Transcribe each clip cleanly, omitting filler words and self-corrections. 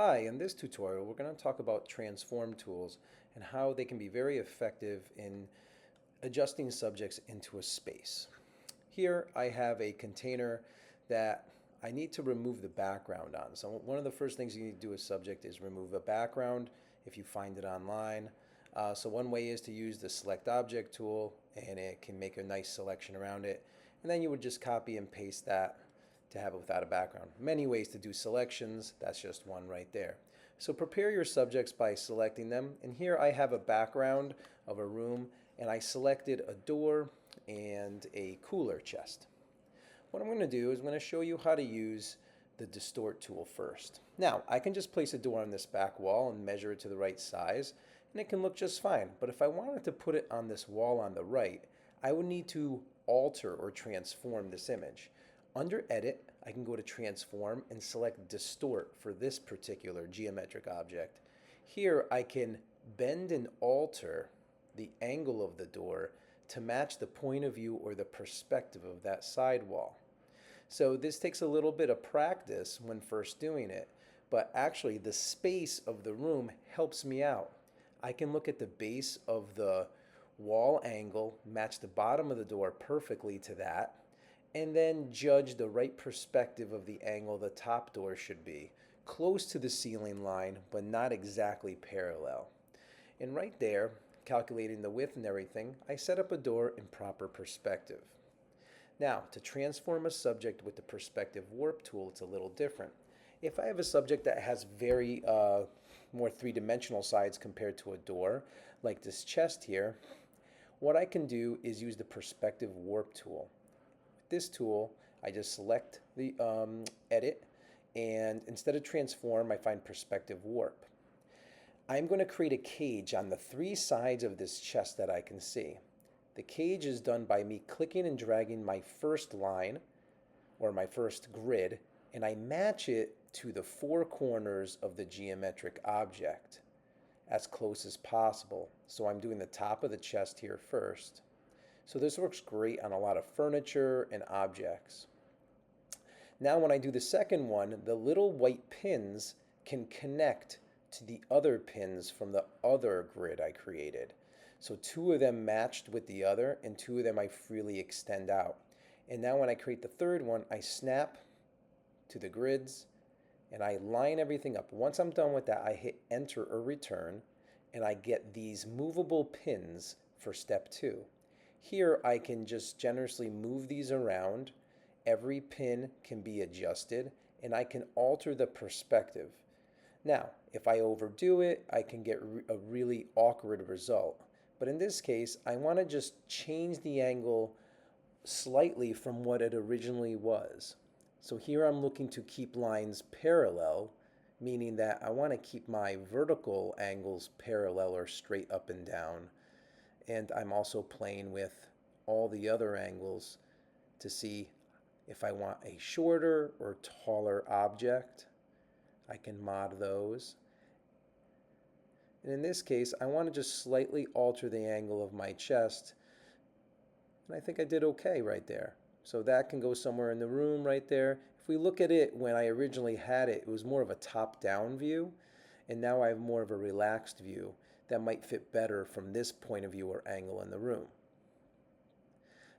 Hi, in this tutorial we're going to talk about transform tools and how they can be very effective in adjusting subjects into a space. Here I have a container that I need to remove the background on. So one of the first things you need to do as subject is remove a background if you find it online. So one way is to use the select object tool, and it can make a nice selection around it. And then you would just copy and paste that to have it without a background. Many ways to do selections, that's just one right there. So prepare your subjects by selecting them, and here I have a background of a room, and I selected a door and a cooler chest. What I'm going to do is I'm going to show you how to use the Distort tool first. Now, I can just place a door on this back wall and measure it to the right size, and it can look just fine. But if I wanted to put it on this wall on the right, I would need to alter or transform this image. Under Edit, I can go to Transform and select Distort for this particular geometric object. Here I can bend and alter the angle of the door to match the point of view or the perspective of that sidewall. So this takes a little bit of practice when first doing it, but actually the space of the room helps me out. I can look at the base of the wall angle, match the bottom of the door perfectly to that, and then judge the right perspective of the angle the top door should be, close to the ceiling line, but not exactly parallel. And right there, calculating the width and everything, I set up a door in proper perspective. Now, to transform a subject with the perspective warp tool, it's a little different. If I have a subject that has very more three-dimensional sides compared to a door, like this chest here, what I can do is use the perspective warp tool. This tool, I just select the edit, and instead of transform, I find perspective warp. I'm going to create a cage on the three sides of this chest that I can see. The cage is done by me clicking and dragging my first line, or my first grid, and I match it to the four corners of the geometric object as close as possible. So I'm doing the top of the chest here first. So this works great on a lot of furniture and objects. Now when I do the second one, the little white pins can connect to the other pins from the other grid I created. So two of them matched with the other, and two of them I freely extend out. And now when I create the third one, I snap to the grids and I line everything up. Once I'm done with that, I hit enter or return, and I get these movable pins for step 2. Here I can just generously move these around. Every pin can be adjusted, and I can alter the perspective. Now, if I overdo it, I can get a really awkward result. But in this case, I want to just change the angle slightly from what it originally was. So here I'm looking to keep lines parallel, meaning that I want to keep my vertical angles parallel or straight up and down. And I'm also playing with all the other angles to see if I want a shorter or taller object. I can mod those. And in this case, I want to just slightly alter the angle of my chest. And I think I did okay right there. So that can go somewhere in the room right there. If we look at it when I originally had it, it was more of a top-down view. And now I have more of a relaxed view that might fit better from this point of view or angle in the room.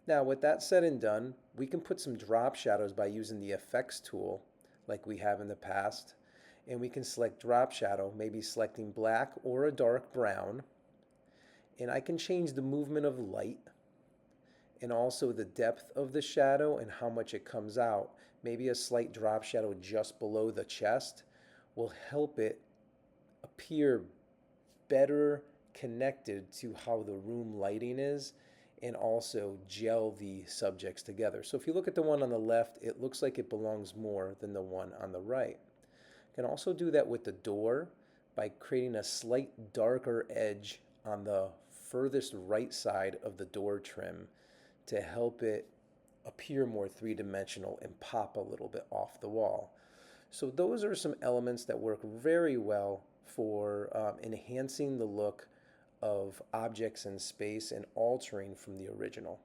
Now with that said and done, we can put some drop shadows by using the effects tool like we have in the past. And we can select drop shadow, maybe selecting black or a dark brown. And I can change the movement of light and also the depth of the shadow and how much it comes out. Maybe a slight drop shadow just below the chest will help it appear better connected to how the room lighting is, and also gel the subjects together. So if you look at the one on the left, it looks like it belongs more than the one on the right. You can also do that with the door by creating a slight darker edge on the furthest right side of the door trim to help it appear more three-dimensional and pop a little bit off the wall. So those are some elements that work very well for enhancing the look of objects in space and altering from the original.